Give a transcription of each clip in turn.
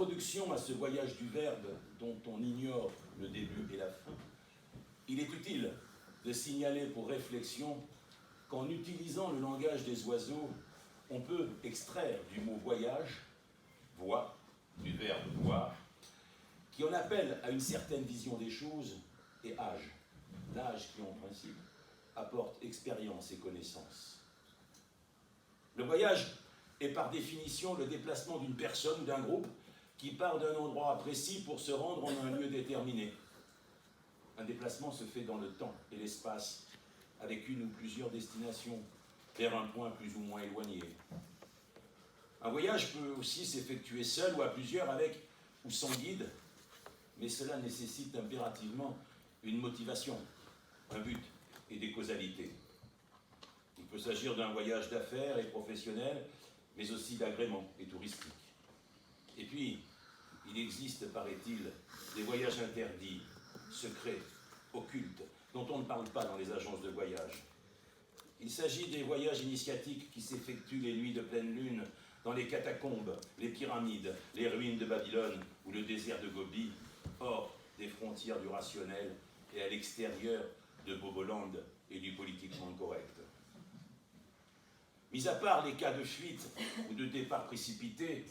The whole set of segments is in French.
introduction à ce voyage du Verbe dont on ignore le début et la fin, il est utile de signaler pour réflexion qu'en utilisant le langage des oiseaux, on peut extraire du mot voyage, voix, du verbe voir, qui en appelle à une certaine vision des choses, et âge, l'âge qui en principe apporte expérience et connaissance. Le voyage est par définition le déplacement d'une personne ou d'un groupe qui part d'un endroit précis pour se rendre en un lieu déterminé. Un déplacement se fait dans le temps et l'espace, avec une ou plusieurs destinations, vers un point plus ou moins éloigné. Un voyage peut aussi s'effectuer seul ou à plusieurs, avec ou sans guide, mais cela nécessite impérativement une motivation, un but et des causalités. Il peut s'agir d'un voyage d'affaires et professionnel, mais aussi d'agrément et touristique. Et puis, il existe, paraît-il, des voyages interdits, secrets, occultes, dont on ne parle pas dans les agences de voyage. Il s'agit des voyages initiatiques qui s'effectuent les nuits de pleine lune dans les catacombes, les pyramides, les ruines de Babylone ou le désert de Gobi, hors des frontières du rationnel et à l'extérieur de Boboland et du politiquement correct. Mis à part les cas de fuite ou de départ précipité,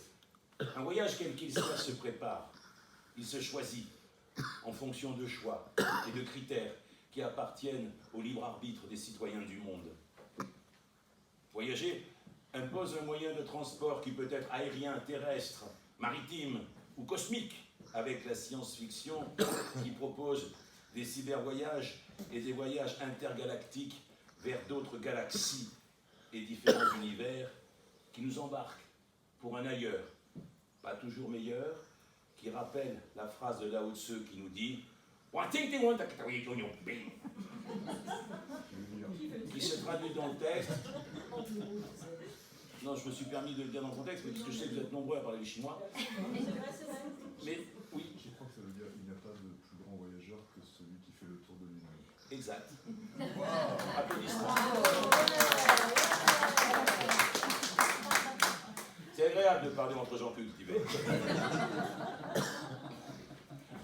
un voyage quel qu'il soit se prépare. Il se choisit en fonction de choix et de critères qui appartiennent au libre arbitre des citoyens du monde. Voyager impose un moyen de transport qui peut être aérien, terrestre, maritime ou cosmique, avec la science-fiction qui propose des cybervoyages et des voyages intergalactiques vers d'autres galaxies et différents univers qui nous embarquent pour un ailleurs, pas toujours meilleur, qui rappelle la phrase de Lao Tzu qui nous dit qui se traduit dans le texte. Non, je me suis permis de le dire dans le contexte, mais parce que je sais que vous êtes nombreux à parler le chinois. Mais oui. Je crois que ça veut dire qu'il n'y a pas de plus grand voyageur que celui qui fait le tour de lui-même. Exact. Applaudissements. C'est agréable de parler entre gens cultivés.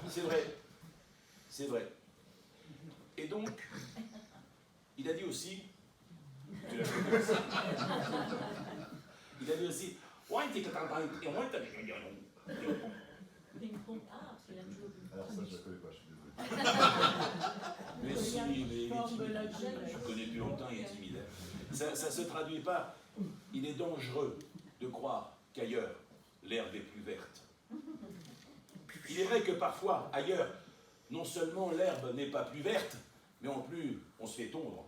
C'est vrai. C'est vrai. Et donc, il a dit aussi, tu l'as fait aussi, il a dit aussi, Alors ça, je ne la connais pas, je suis désolé. mais si, mais il est timide. Je le connais depuis longtemps, il est timide. Ça ne se traduit pas. Il est dangereux de croire qu'ailleurs, l'herbe est plus verte. Il est vrai que parfois, ailleurs, non seulement l'herbe n'est pas plus verte, mais en plus, on se fait tondre.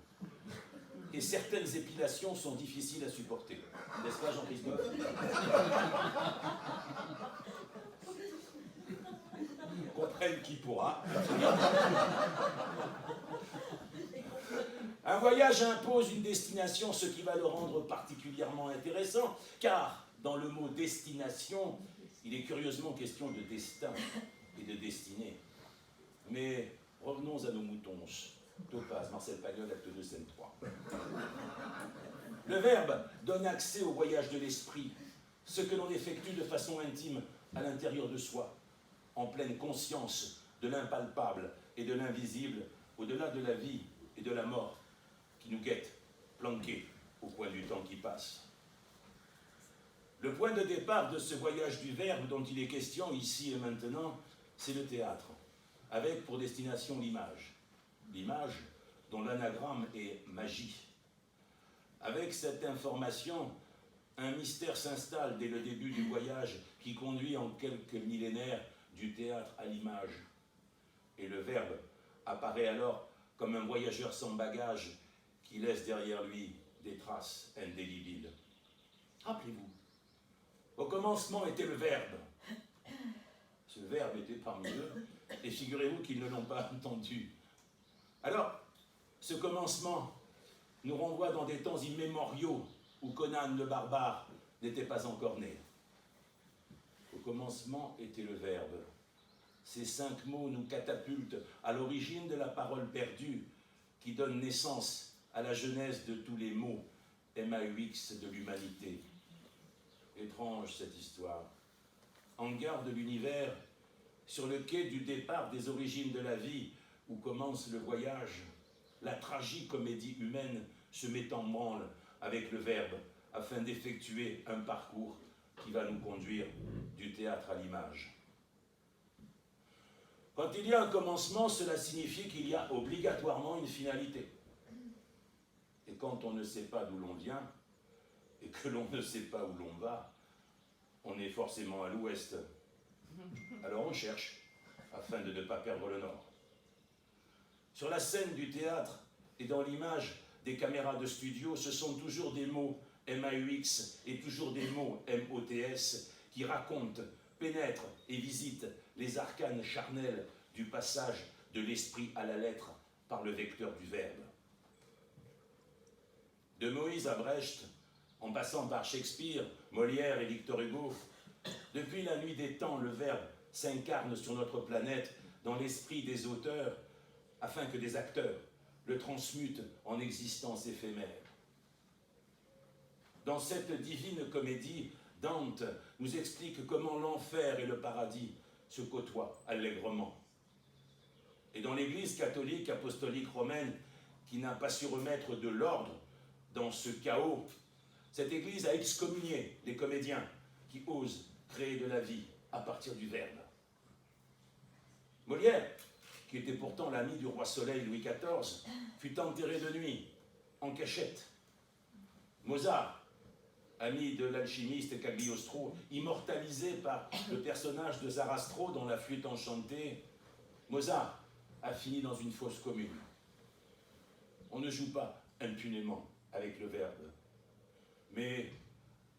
Et certaines épilations sont difficiles à supporter. N'est-ce pas, Jean-Christophe? Comprenne qui pourra. Un voyage impose une destination, ce qui va le rendre particulièrement intéressant, car dans le mot destination, il est curieusement question de destin et de destinée. Mais revenons à nos moutons. Topaz, Marcel Pagnol, acte 2, scène 3. Le verbe donne accès au voyage de l'esprit, ce que l'on effectue de façon intime à l'intérieur de soi, en pleine conscience de l'impalpable et de l'invisible, au-delà de la vie et de la mort qui nous guettent, planqués au coin du temps qui passe. Le point de départ de ce voyage du verbe dont il est question ici et maintenant, c'est le théâtre, avec pour destination l'image. L'image dont l'anagramme est magie. Avec cette information, un mystère s'installe dès le début du voyage qui conduit en quelques millénaires du théâtre à l'image. Et le verbe apparaît alors comme un voyageur sans bagage qui laisse derrière lui des traces indélébiles. Rappelez-vous, au commencement était le verbe. Ce verbe était parmi eux, et figurez-vous qu'ils ne l'ont pas entendu. Alors, ce commencement nous renvoie dans des temps immémoriaux où Conan le barbare n'était pas encore né. Au commencement était le verbe. Ces 5 mots nous catapultent à l'origine de la parole perdue qui donne naissance à la genèse de tous les mots MAUX de l'humanité. Étrange cette histoire. en garde de l'univers, sur le quai du départ des origines de la vie, où commence le voyage, la tragicomédie humaine se met en branle avec le Verbe, afin d'effectuer un parcours qui va nous conduire du théâtre à l'image. Quand il y a un commencement, cela signifie qu'il y a obligatoirement une finalité. Et quand on ne sait pas d'où l'on vient, et que l'on ne sait pas où l'on va, on est forcément à l'ouest. Alors on cherche, afin de ne pas perdre le nord. Sur la scène du théâtre et dans l'image des caméras de studio, ce sont toujours des mots MAUX et toujours des mots MOTS qui racontent, pénètrent et visitent les arcanes charnels du passage de l'esprit à la lettre par le vecteur du verbe. De Moïse à Brecht, en passant par Shakespeare, Molière et Victor Hugo, depuis la nuit des temps, le verbe s'incarne sur notre planète dans l'esprit des auteurs, afin que des acteurs le transmutent en existence éphémère. Dans cette divine comédie, Dante nous explique comment l'enfer et le paradis se côtoient allègrement. Et dans l'Église catholique apostolique romaine, qui n'a pas su remettre de l'ordre dans ce chaos, cette Église a excommunié les comédiens qui osent créer de la vie à partir du verbe. Molière, qui était pourtant l'ami du roi Soleil Louis XIV, fut enterré de nuit, en cachette. Mozart, ami de l'alchimiste Cagliostro, immortalisé par le personnage de Zarastro dans La Flûte enchantée, Mozart a fini dans une fosse commune. On ne joue pas impunément avec le verbe. Mais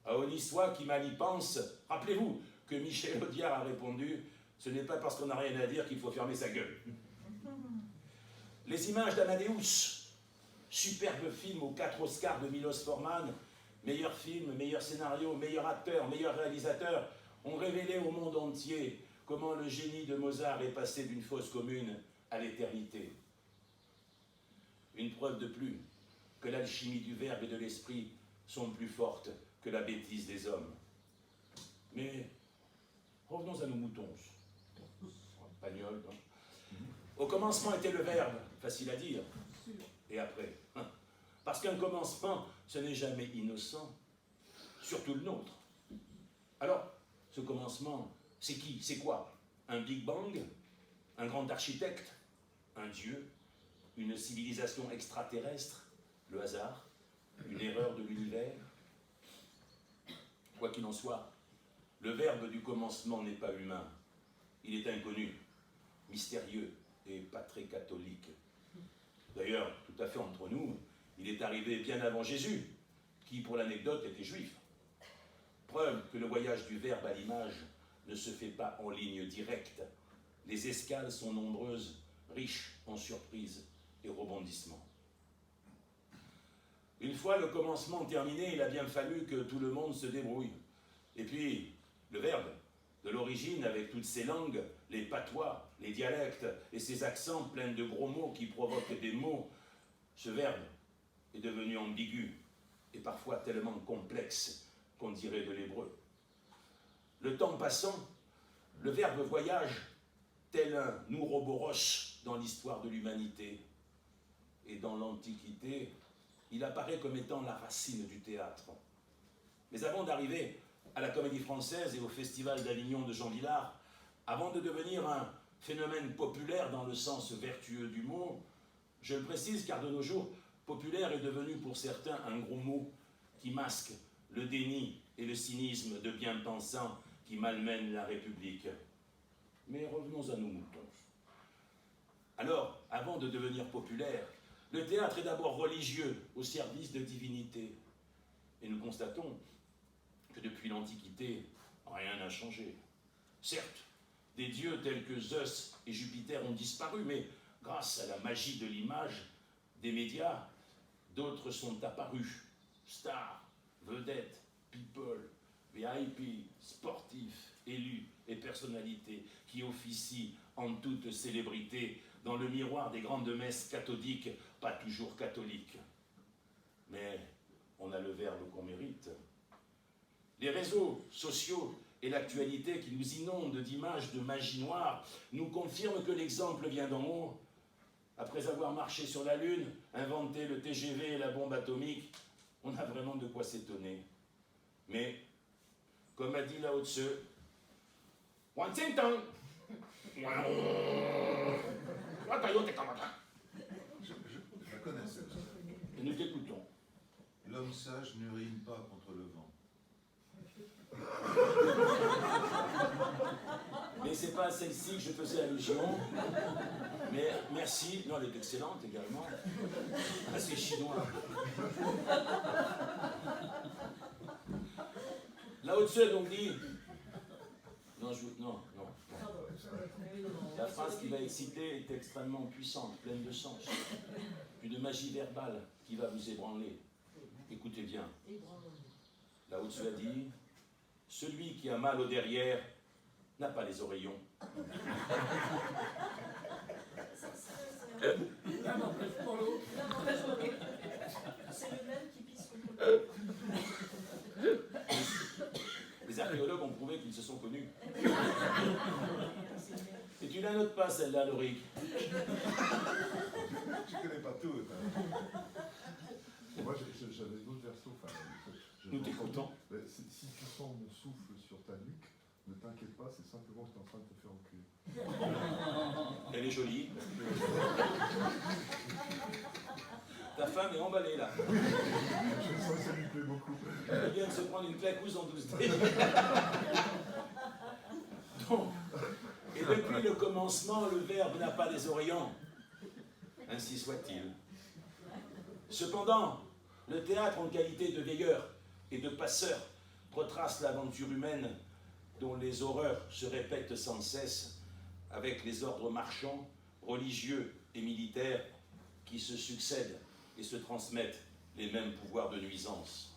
à honni soit qui mal y pense, rappelez-vous que Michel Audiard a répondu « Ce n'est pas parce qu'on n'a rien à dire qu'il faut fermer sa gueule ». Les images d'Amadeus, superbe film aux 4 Oscars de Milos Forman, meilleur film, meilleur scénario, meilleur acteur, meilleur réalisateur, ont révélé au monde entier comment le génie de Mozart est passé d'une fosse commune à l'éternité. Une preuve de plus que l'alchimie du verbe et de l'esprit sont plus fortes que la bêtise des hommes. Mais revenons à nos moutons. Pagnol, non ? Au commencement était le verbe, facile à dire, et après. Parce qu'un commencement, ce n'est jamais innocent, surtout le nôtre. Alors, ce commencement, c'est qui? C'est quoi? Un Big Bang? Un grand architecte? Un dieu? Une civilisation extraterrestre? Le hasard? Une erreur de l'univers? Quoi qu'il en soit, le verbe du commencement n'est pas humain. Il est inconnu, mystérieux et pas très catholique. D'ailleurs, tout à fait entre nous, il est arrivé bien avant Jésus, qui, pour l'anecdote, était juif. Preuve que le voyage du verbe à l'image ne se fait pas en ligne directe. Les escales sont nombreuses, riches en surprises et rebondissements. Une fois le commencement terminé, il a bien fallu que tout le monde se débrouille. Et puis, le verbe, de l'origine, avec toutes ses langues, les patois, les dialectes et ses accents pleins de gros mots qui provoquent des mots, ce verbe est devenu ambigu et parfois tellement complexe qu'on dirait de l'hébreu. Le temps passant, le verbe voyage tel un ouroboros dans l'histoire de l'humanité. Et dans l'Antiquité, il apparaît comme étant la racine du théâtre. Mais avant d'arriver à la Comédie Française et au Festival d'Avignon de Jean Vilar, avant de devenir un phénomène populaire dans le sens vertueux du mot, je le précise car de nos jours, populaire est devenu pour certains un gros mot qui masque le déni et le cynisme de bien-pensants qui malmènent la République. Mais revenons à nos moutons. Alors, avant de devenir populaire, le théâtre est d'abord religieux, au service de divinités. Et nous constatons que depuis l'Antiquité, rien n'a changé. Certes, des dieux tels que Zeus et Jupiter ont disparu, mais grâce à la magie de l'image, des médias, d'autres sont apparus. Stars, vedettes, people, VIP, sportifs, élus et personnalités qui officient en toute célébrité dans le miroir des grandes messes cathodiques, pas toujours catholiques. Mais on a le verbe qu'on mérite. Les réseaux sociaux et l'actualité qui nous inonde d'images de magie noire nous confirme que l'exemple vient d'en haut. Après avoir marché sur la Lune, inventé le TGV et la bombe atomique, on a vraiment de quoi s'étonner. Mais, comme a dit Lao Tzu, Je la connais celle-là. et nous t'écoutons. L'homme sage n'urine pas contre le vent. Mais c'est pas à celle-ci que je faisais allusion. Mais merci. Non, elle est excellente également. Ah, c'est chinois. Lao Tzu donc dit. Non, non. La phrase qui va exciter est extrêmement puissante, pleine de sens. Une magie verbale qui va vous ébranler. Écoutez bien. Lao Tzu a dit, celui qui a mal au derrière n'a pas les oreillons. C'est le même qui pisse contre le. Les archéologues ont prouvé qu'ils se sont connus. Et tu la notes pas celle-là, Loric. Je connais pas tout. Moi, j'avais d'autres versos. Nous t'écoutons. Si tu sens mon souffle sur ta nuque, ne t'inquiète pas, c'est simplement que tu es en train de te faire enculer. Elle est jolie. Ta femme est emballée là. Je sens que ça lui plaît beaucoup. Elle vient de se prendre une claquouse en 12D. Donc, et depuis le commencement, le verbe n'a pas les oreillons. Ainsi soit-il. Cependant, le théâtre en qualité de veilleur et de passeur retrace l'aventure humaine dont les horreurs se répètent sans cesse avec les ordres marchands, religieux et militaires qui se succèdent et se transmettent les mêmes pouvoirs de nuisance.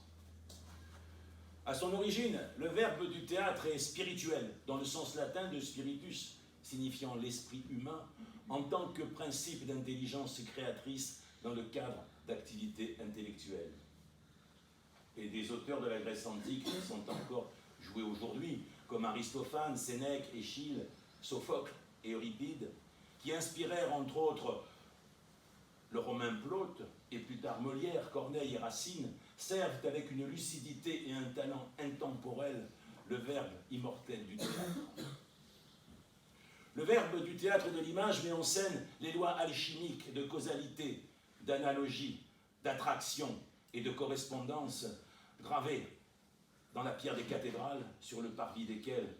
À son origine, le verbe du théâtre est spirituel, dans le sens latin de spiritus, signifiant l'esprit humain, en tant que principe d'intelligence créatrice dans le cadre d'activités intellectuelles. Et des auteurs de la Grèce antique sont encore joués aujourd'hui, comme Aristophane, Sénèque, Échille, Sophocle et Euripide, qui inspirèrent entre autres le romain Plaute, et plus tard Molière, Corneille et Racine, servent avec une lucidité et un talent intemporel le verbe immortel du théâtre. Le verbe du théâtre et de l'image met en scène les lois alchimiques de causalité, d'analogie, d'attraction et de correspondance gravées dans la pierre des cathédrales, sur le parvis desquelles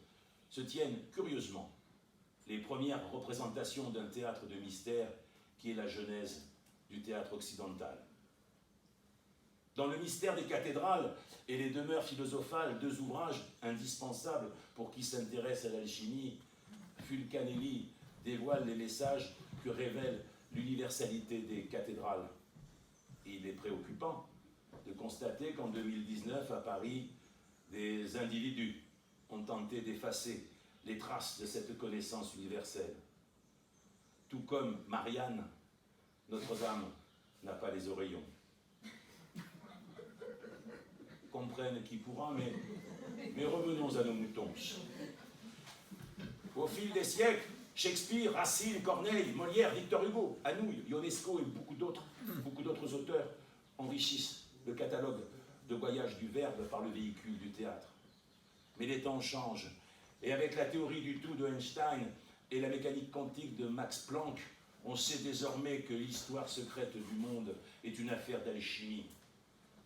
se tiennent curieusement les premières représentations d'un théâtre de mystère qui est la genèse du théâtre occidental. Dans le mystère des cathédrales et les demeures philosophales, deux ouvrages indispensables pour qui s'intéresse à l'alchimie, Fulcanelli dévoile les messages que révèle l'universalité des cathédrales. Et il est préoccupant de constater qu'en 2019, à Paris, des individus ont tenté d'effacer les traces de cette connaissance universelle. Tout comme Marianne, Notre-Dame n'a pas les oreillons. Comprenne qui pourra, mais revenons à nos moutons. Au fil des siècles, Shakespeare, Racine, Corneille, Molière, Victor Hugo, Anouilh, Ionesco et beaucoup d'autres auteurs enrichissent le catalogue de voyage du verbe par le véhicule du théâtre. Mais les temps changent, et avec la théorie du tout de Einstein et la mécanique quantique de Max Planck, on sait désormais que l'histoire secrète du monde est une affaire d'alchimie.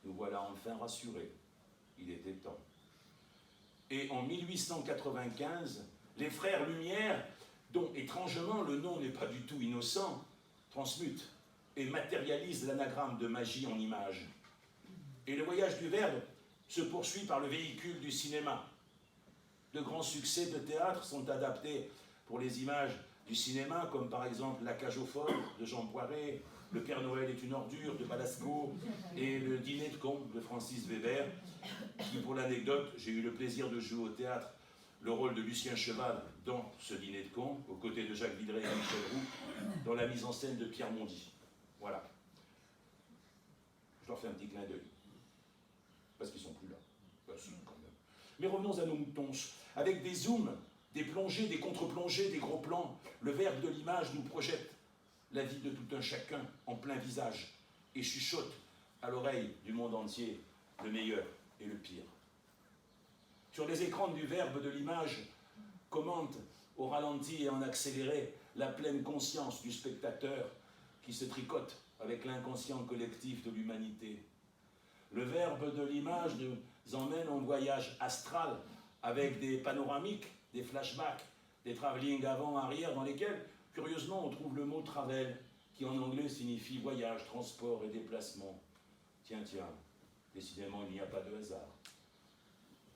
Nous voilà enfin rassurés. Il était temps. Et en 1895, les frères Lumière, dont étrangement le nom n'est pas du tout innocent, transmutent et matérialisent l'anagramme de magie en image. Et le voyage du verbe se poursuit par le véhicule du cinéma. De grands succès de théâtre sont adaptés pour les images du cinéma, comme par exemple La Cage aux folles de Jean Poiret, Le Père Noël est une ordure de Balasco et Le Dîner de cons de Francis Weber, qui, pour l'anecdote, j'ai eu le plaisir de jouer au théâtre le rôle de Lucien Cheval dans ce Dîner de cons, aux côtés de Jacques Villeray et Michel Roux, dans la mise en scène de Pierre Mondy. Voilà. Je leur fais un petit clin d'œil. Parce qu'ils sont plus là. Bah, si, quand même. Mais revenons à nos moutons. Avec des zooms, des plongées, des contre-plongées, des gros plans, le verbe de l'image nous projette la vie de tout un chacun en plein visage et chuchote à l'oreille du monde entier le meilleur et le pire. Sur les écrans du verbe de l'image, commente au ralenti et en accéléré la pleine conscience du spectateur qui se tricote avec l'inconscient collectif de l'humanité. Le verbe de l'image nous emmène en voyage astral avec des panoramiques, des flashbacks, des travelling avant-arrière dans lesquels, curieusement, on trouve le mot travel qui en anglais signifie voyage, transport et déplacement. Tiens, décidément, il n'y a pas de hasard.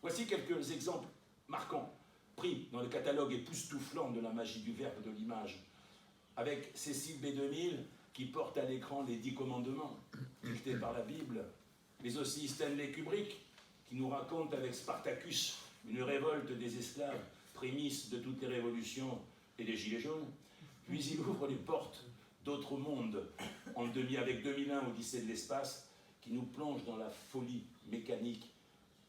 Voici quelques exemples marquants, pris dans le catalogue époustouflant de la magie du verbe de l'image, avec Cécile B2000 qui porte à l'écran les 10 commandements, dictés par la Bible, mais aussi Stanley Kubrick qui nous raconte avec Spartacus une révolte des esclaves, prémisse de toutes les révolutions et des gilets jaunes, puis il ouvre les portes d'autres mondes avec 2001 Odyssée de l'espace, qui nous plonge dans la folie mécanique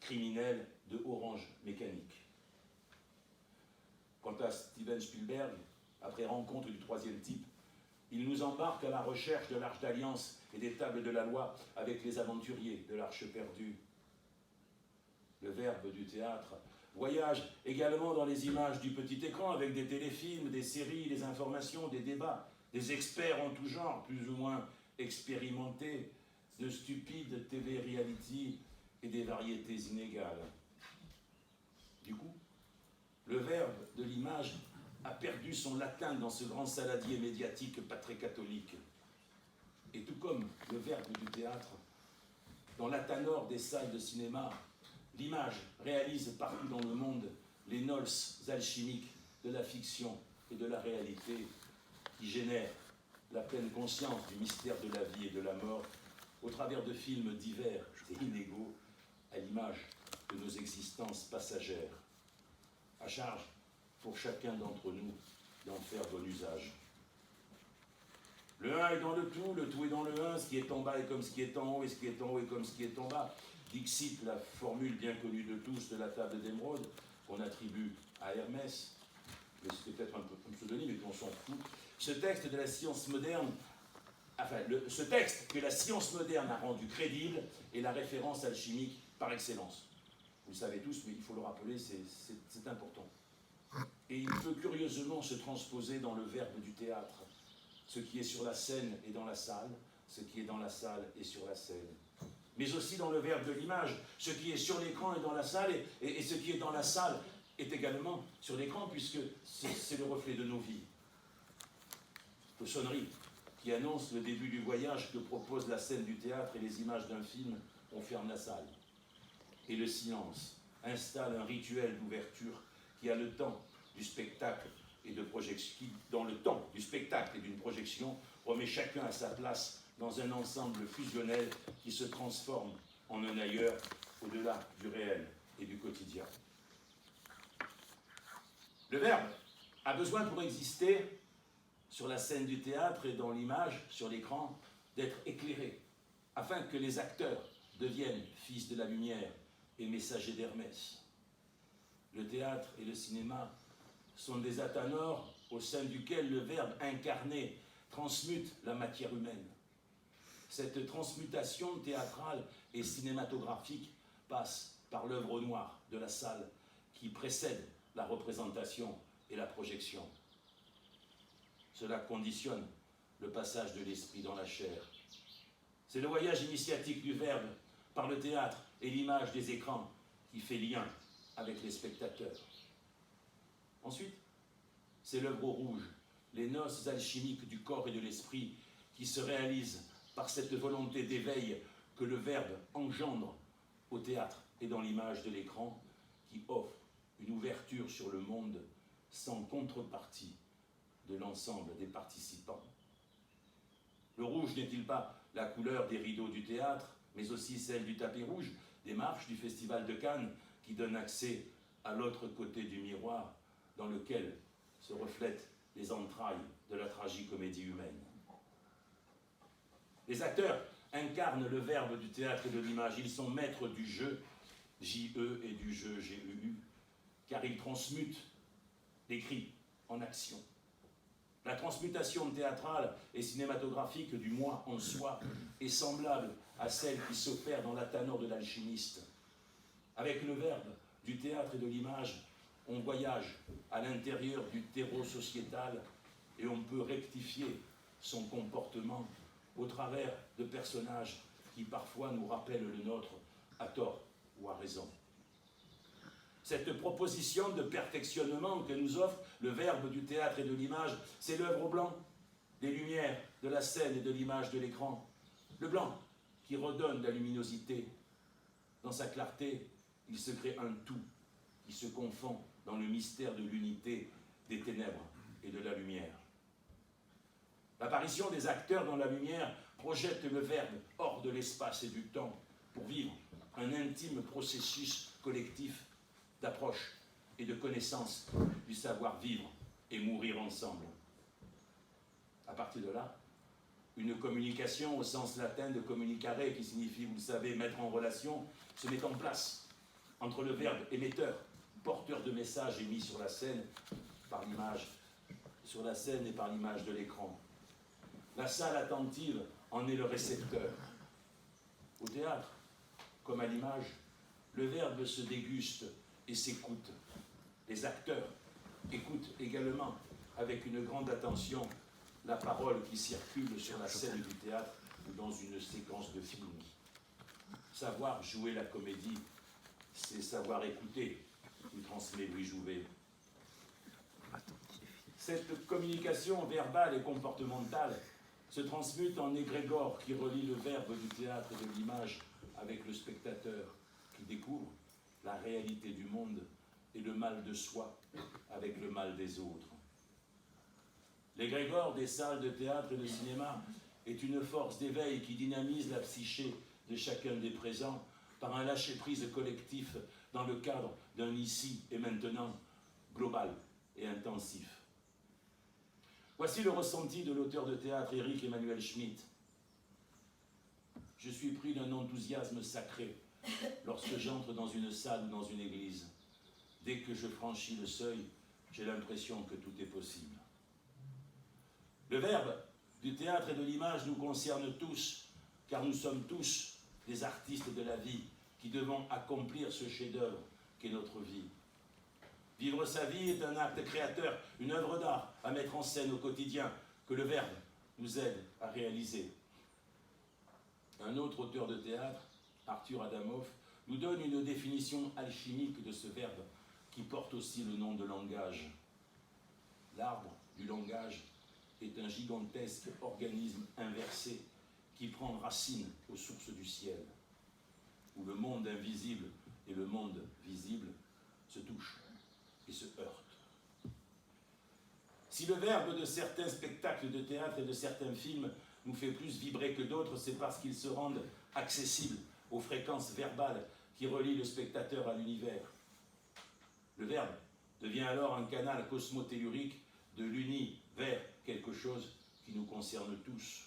criminelle de Orange Mécanique. Quant à Steven Spielberg, après Rencontre du troisième type, il nous embarque à la recherche de l'Arche d'Alliance et des tables de la loi avec les aventuriers de l'Arche perdue. Le verbe du théâtre voyage également dans les images du petit écran avec des téléfilms, des séries, des informations, des débats, des experts en tout genre, plus ou moins expérimentés, de stupides TV-reality et des variétés inégales. Du coup, le verbe de l'image a perdu son latin dans ce grand saladier médiatique pas très catholique. Et tout comme le verbe du théâtre, dans l'atanor des salles de cinéma, l'image réalise partout dans le monde les nolls alchimiques de la fiction et de la réalité qui génèrent la pleine conscience du mystère de la vie et de la mort au travers de films divers et inégaux à l'image de nos existences passagères. À charge pour chacun d'entre nous d'en faire bon usage. Le 1 est dans le tout est dans le 1, ce qui est en bas est comme ce qui est en haut, et ce qui est en haut est comme ce qui est en bas. Dixit, la formule bien connue de tous de la table d'émeraude, qu'on attribue à Hermès, mais c'est peut-être un peu un pseudonyme, mais on s'en fout. Ce texte de la science moderne, ce texte que la science moderne a rendu crédible est la référence alchimique par excellence. Vous le savez tous, mais il faut le rappeler, c'est important. Et il peut curieusement se transposer dans le verbe du théâtre. Ce qui est sur la scène est dans la salle, ce qui est dans la salle est sur la scène. Mais aussi dans le verbe de l'image, ce qui est sur l'écran est dans la salle, et ce qui est dans la salle est également sur l'écran, puisque c'est le reflet de nos vies. Le sonnerie qui annonce le début du voyage que propose la scène du théâtre et les images d'un film, on ferme la salle. Et le silence installe un rituel d'ouverture qui a le temps du spectacle et de projection, qui, dans le temps du spectacle et d'une projection, remet chacun à sa place dans un ensemble fusionnel qui se transforme en un ailleurs au-delà du réel et du quotidien. Le verbe a besoin pour exister sur la scène du théâtre et dans l'image, sur l'écran, d'être éclairé, afin que les acteurs deviennent fils de la lumière et messagers d'Hermès. Le théâtre et le cinéma sont des athanors au sein duquel le verbe incarné transmute la matière humaine. Cette transmutation théâtrale et cinématographique passe par l'œuvre noire de la salle qui précède la représentation et la projection. Cela conditionne le passage de l'esprit dans la chair. C'est le voyage initiatique du verbe par le théâtre et l'image des écrans qui fait lien avec les spectateurs. Ensuite, c'est l'œuvre au rouge, les noces alchimiques du corps et de l'esprit qui se réalisent par cette volonté d'éveil que le verbe engendre au théâtre et dans l'image de l'écran qui offre une ouverture sur le monde sans contrepartie de l'ensemble des participants. Le rouge n'est-il pas la couleur des rideaux du théâtre, mais aussi celle du tapis rouge, des marches du Festival de Cannes qui donne accès à l'autre côté du miroir dans lequel se reflètent les entrailles de la tragicomédie humaine. Les acteurs incarnent le verbe du théâtre et de l'image. Ils sont maîtres du jeu J-E et du jeu G-E-U, car il transmute l'écrit en action. La transmutation théâtrale et cinématographique du moi en soi est semblable à celle qui s'opère dans la tanneur de l'alchimiste. Avec le verbe du théâtre et de l'image, on voyage à l'intérieur du terreau sociétal et on peut rectifier son comportement au travers de personnages qui parfois nous rappellent le nôtre à tort ou à raison. Cette proposition de perfectionnement que nous offre le verbe du théâtre et de l'image, c'est l'œuvre au blanc, les lumières de la scène et de l'image de l'écran. Le blanc qui redonne la luminosité. Dans sa clarté, il se crée un tout qui se confond dans le mystère de l'unité des ténèbres et de la lumière. L'apparition des acteurs dans la lumière projette le verbe hors de l'espace et du temps pour vivre un intime processus collectif d'approche et de connaissance du savoir-vivre et mourir ensemble. À partir de là, une communication au sens latin de communicare, qui signifie, vous le savez, mettre en relation, se met en place entre le verbe émetteur, porteur de messages émis sur la scène par l'image, sur la scène et par l'image de l'écran. La salle attentive en est le récepteur. Au théâtre, comme à l'image, le verbe se déguste et s'écoute. Les acteurs écoutent également avec une grande attention la parole qui circule sur la scène du théâtre ou dans une séquence de film. Savoir jouer la comédie, c'est savoir écouter, nous transmet Louis Jouvet. Cette communication verbale et comportementale se transmute en égrégore qui relie le verbe du théâtre et de l'image avec le spectateur qui découvre la réalité du monde et le mal de soi avec le mal des autres. L'égrégore des salles de théâtre et de cinéma est une force d'éveil qui dynamise la psyché de chacun des présents par un lâcher-prise collectif dans le cadre d'un ici et maintenant global et intensif. Voici le ressenti de l'auteur de théâtre Éric Emmanuel Schmitt. Je suis pris d'un enthousiasme sacré lorsque j'entre dans une salle ou dans une église. Dès que je franchis le seuil, j'ai l'impression que tout est possible. Le verbe du théâtre et de l'image nous concerne tous, car nous sommes tous des artistes de la vie qui devons accomplir ce chef-d'œuvre qu'est notre vie. Vivre sa vie est un acte créateur, une œuvre d'art à mettre en scène au quotidien, que le verbe nous aide à réaliser. Un autre auteur de théâtre, Arthur Adamoff, nous donne une définition alchimique de ce verbe qui porte aussi le nom de langage. L'arbre du langage est un gigantesque organisme inversé qui prend racine aux sources du ciel, où le monde invisible et le monde visible se touchent et se heurtent. Si le verbe de certains spectacles de théâtre et de certains films nous fait plus vibrer que d'autres, c'est parce qu'ils se rendent accessibles aux fréquences verbales qui relient le spectateur à l'univers. Le verbe devient alors un canal cosmotellurique de l'uni vers quelque chose qui nous concerne tous.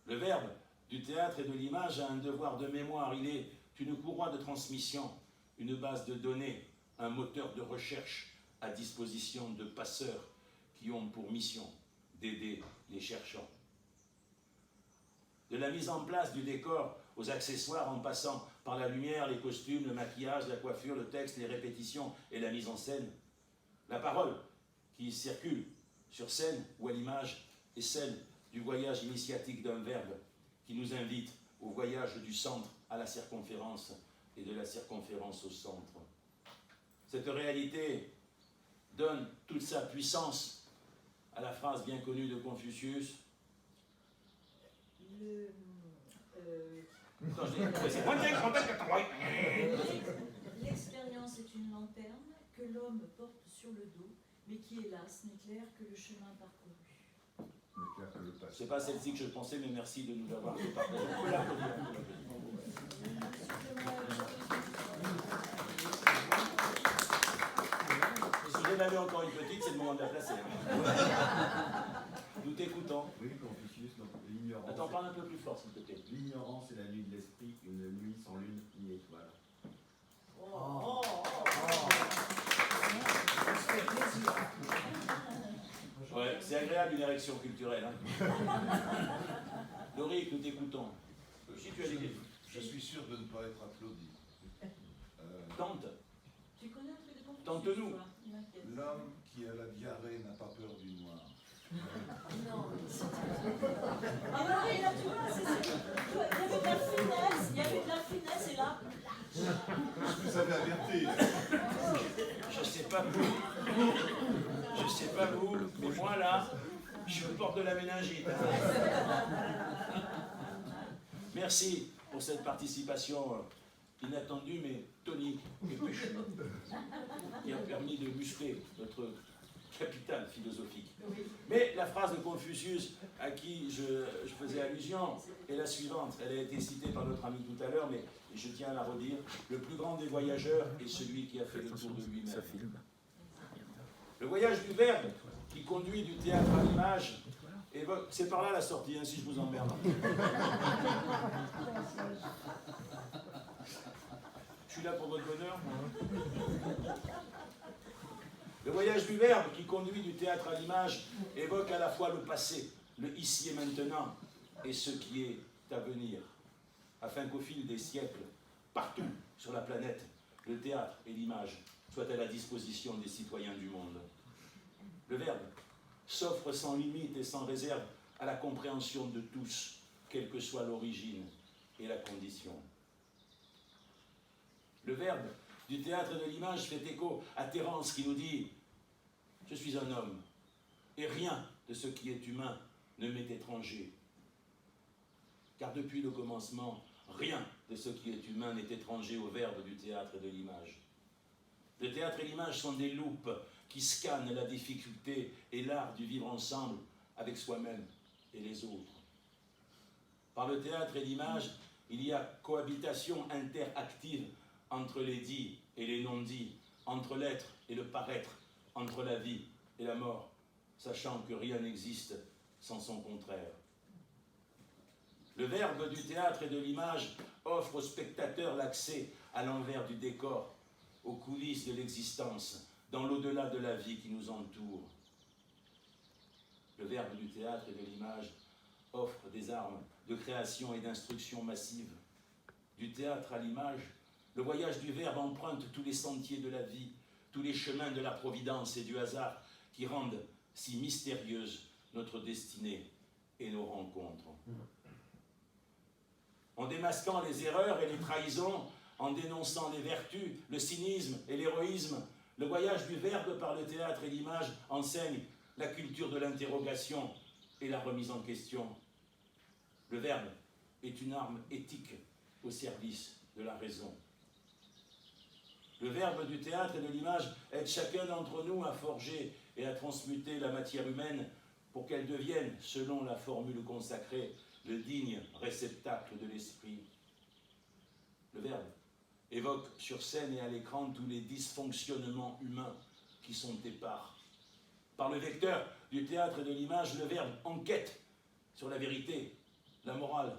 Le verbe du théâtre et de l'image a un devoir de mémoire. Il est une courroie de transmission, une base de données, un moteur de recherche à disposition de passeurs qui ont pour mission d'aider les cherchants. De la mise en place du décor aux accessoires en passant par la lumière, les costumes, le maquillage, la coiffure, le texte, les répétitions et la mise en scène. La parole qui circule sur scène ou à l'image est celle du voyage initiatique d'un verbe qui nous invite au voyage du centre à la circonférence et de la circonférence au centre. Cette réalité donne toute sa puissance à la phrase bien connue de Confucius. L'expérience est une lanterne que l'homme porte sur le dos, mais qui, hélas, n'éclaire que le chemin parcouru. C'est pas celle-ci que je pensais, mais merci de nous avoir fait partager. On peut l'applaudir. Si j'en avais encore une petite, c'est le moment de la placer. Nous t'écoutons. Oui, Confucius, donc, L'ignorance. Attends, parle un peu plus fort, s'il te plaît. L'ignorance est la nuit de l'esprit, une nuit sans lune ni étoile. Ouais, c'est agréable une érection culturelle. Hein. Lorik, nous t'écoutons. Si tu as des... Je suis sûr de ne pas être applaudi. Tente. Tu connais un truc de Confucius, Tente-nous. toi, m'inquiète. L'homme qui a la diarrhée n'a pas peur du noir. Non, mais c'est... Ah bah oui, là, tu vois, c'est sûr. Il y avait de la finesse, et là... Vous avez averti. Je sais pas vous, mais moi là, je suis aux portes de la méningite. Hein. Merci pour cette participation inattendue mais tonique et péchue, qui a permis de muscler notre capital philosophique. Mais la phrase de Confucius à qui je faisais allusion est la suivante. Elle a été citée par notre ami tout à l'heure, mais je tiens à la redire. Le plus grand des voyageurs est celui qui a fait le tour de lui-même. Le voyage du verbe qui conduit du théâtre à l'image évoque... C'est par là la sortie, hein, si je vous emmerde. Je suis là pour votre bonheur, moi. Le voyage du verbe qui conduit du théâtre à l'image évoque à la fois le passé, le ici et maintenant, et ce qui est à venir, afin qu'au fil des siècles, partout sur la planète, le théâtre et l'image soient à la disposition des citoyens du monde. Le verbe s'offre sans limite et sans réserve à la compréhension de tous, quelle que soit l'origine et la condition. Le verbe du théâtre et de l'image fait écho à Terence qui nous dit « Je suis un homme, et rien de ce qui est humain ne m'est étranger. Car depuis le commencement, rien de ce qui est humain n'est étranger au verbe du théâtre et de l'image. Le théâtre et l'image sont des loupes qui scannent la difficulté et l'art du vivre ensemble avec soi-même et les autres. Par le théâtre et l'image, il y a cohabitation interactive entre les dits et les non-dits, entre l'être et le paraître, entre la vie et la mort, sachant que rien n'existe sans son contraire. Le verbe du théâtre et de l'image offre au spectateur l'accès à l'envers du décor, aux coulisses de l'existence, dans l'au-delà de la vie qui nous entoure. Le verbe du théâtre et de l'image offre des armes de création et d'instruction massive. Du théâtre à l'image, le voyage du verbe emprunte tous les sentiers de la vie, tous les chemins de la providence et du hasard qui rendent si mystérieuse notre destinée et nos rencontres. En démasquant les erreurs et les trahisons, en dénonçant les vertus, le cynisme et l'héroïsme, le voyage du verbe par le théâtre et l'image enseigne la culture de l'interrogation et la remise en question. Le verbe est une arme éthique au service de la raison. Le verbe du théâtre et de l'image aide chacun d'entre nous à forger et à transmuter la matière humaine pour qu'elle devienne, selon la formule consacrée, le digne réceptacle de l'esprit. Le verbe évoque sur scène et à l'écran tous les dysfonctionnements humains qui sont épars. Par le vecteur du théâtre et de l'image, le verbe enquête sur la vérité, la morale,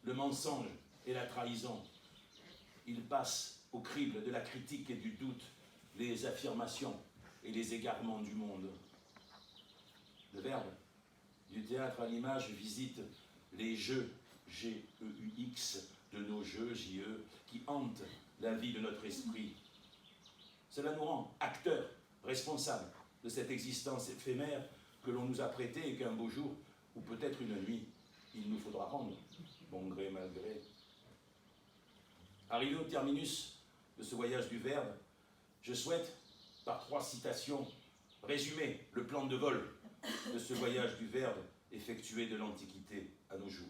le mensonge et la trahison. Il passe au crible de la critique et du doute, les affirmations et les égarements du monde. Le verbe du théâtre à l'image visite les jeux, G-E-U-X, de nos jeux, J-E, qui hantent la vie de notre esprit. Cela nous rend acteurs, responsables de cette existence éphémère que l'on nous a prêtée et qu'un beau jour, ou peut-être une nuit, il nous faudra rendre, bon gré mal gré. Arrivé au terminus de ce voyage du verbe, je souhaite, par 3 citations, résumer le plan de vol de ce voyage du verbe effectué de l'Antiquité à nos jours.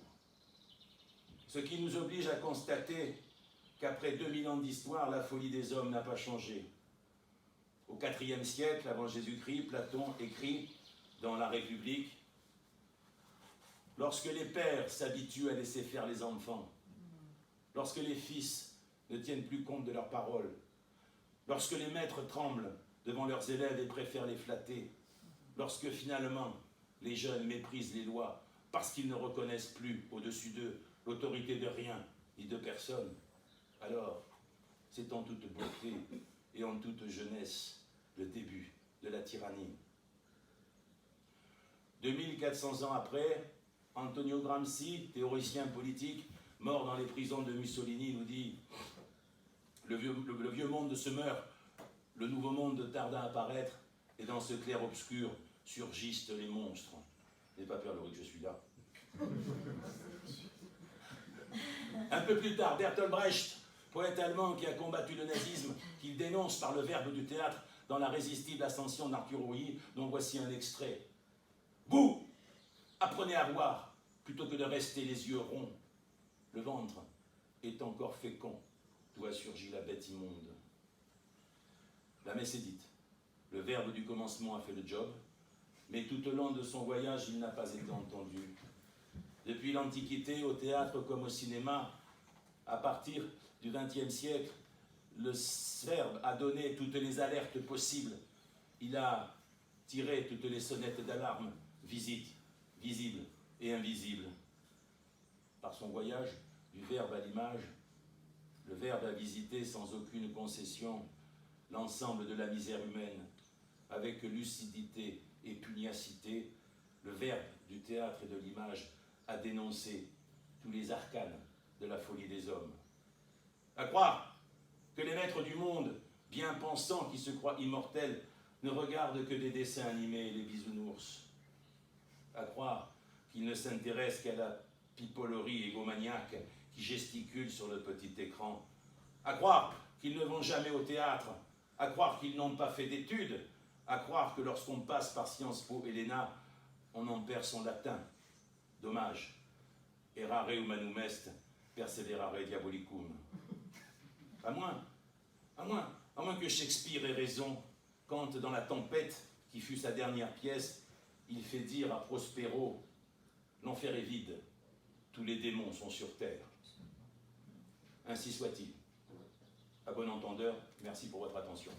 Ce qui nous oblige à constater qu'après 2000 ans d'histoire, la folie des hommes n'a pas changé. Au IVe siècle, avant Jésus-Christ, Platon écrit dans La République « Lorsque les pères s'habituent à laisser faire les enfants, lorsque les fils ne tiennent plus compte de leurs paroles, lorsque les maîtres tremblent devant leurs élèves et préfèrent les flatter, lorsque finalement les jeunes méprisent les lois parce qu'ils ne reconnaissent plus au-dessus d'eux l'autorité de rien ni de personne, alors c'est en toute beauté et en toute jeunesse le début de la tyrannie. 2400 ans après, Antonio Gramsci, théoricien politique, mort dans les prisons de Mussolini, nous dit « Le vieux monde se meurt, le nouveau monde tarde à apparaître, et dans ce clair-obscur surgissent les monstres. » N'aie pas peur, Laurie, je suis là. Un peu plus tard, Bertolt Brecht, poète allemand qui a combattu le nazisme, qu'il dénonce par le verbe du théâtre dans la résistible ascension d'Arthur Rouilly, dont voici un extrait. « Vous, apprenez à voir, plutôt que de rester les yeux ronds. Le ventre est encore fécond, d'où a surgi la bête immonde. » La messe est dite. Le verbe du commencement a fait le job, mais tout au long de son voyage, il n'a pas été entendu. Depuis l'Antiquité, au théâtre comme au cinéma, à partir du XXe siècle, le verbe a donné toutes les alertes possibles. Il a tiré toutes les sonnettes d'alarme, visibles et invisibles. Par son voyage du verbe à l'image, le verbe a visité sans aucune concession l'ensemble de la misère humaine. Avec lucidité et pugnacité, le verbe du théâtre et de l'image a dénoncé tous les arcanes de la folie des hommes. À croire que les maîtres du monde, bien pensants qui se croient immortels, ne regardent que des dessins animés et les bisounours. À croire qu'ils ne s'intéressent qu'à la pipolerie égomaniaque qui gesticule sur le petit écran. À croire qu'ils ne vont jamais au théâtre. À croire qu'ils n'ont pas fait d'études. À croire que lorsqu'on passe par Sciences Po et l'ENA, on en perd son latin. Dommage. Errare humanum est, perseverare diabolicum. À moins que Shakespeare ait raison, quand dans La Tempête, qui fut sa dernière pièce, il fait dire à Prospero « L'enfer est vide, tous les démons sont sur terre. » Ainsi soit-il. À bon entendeur, merci pour votre attention.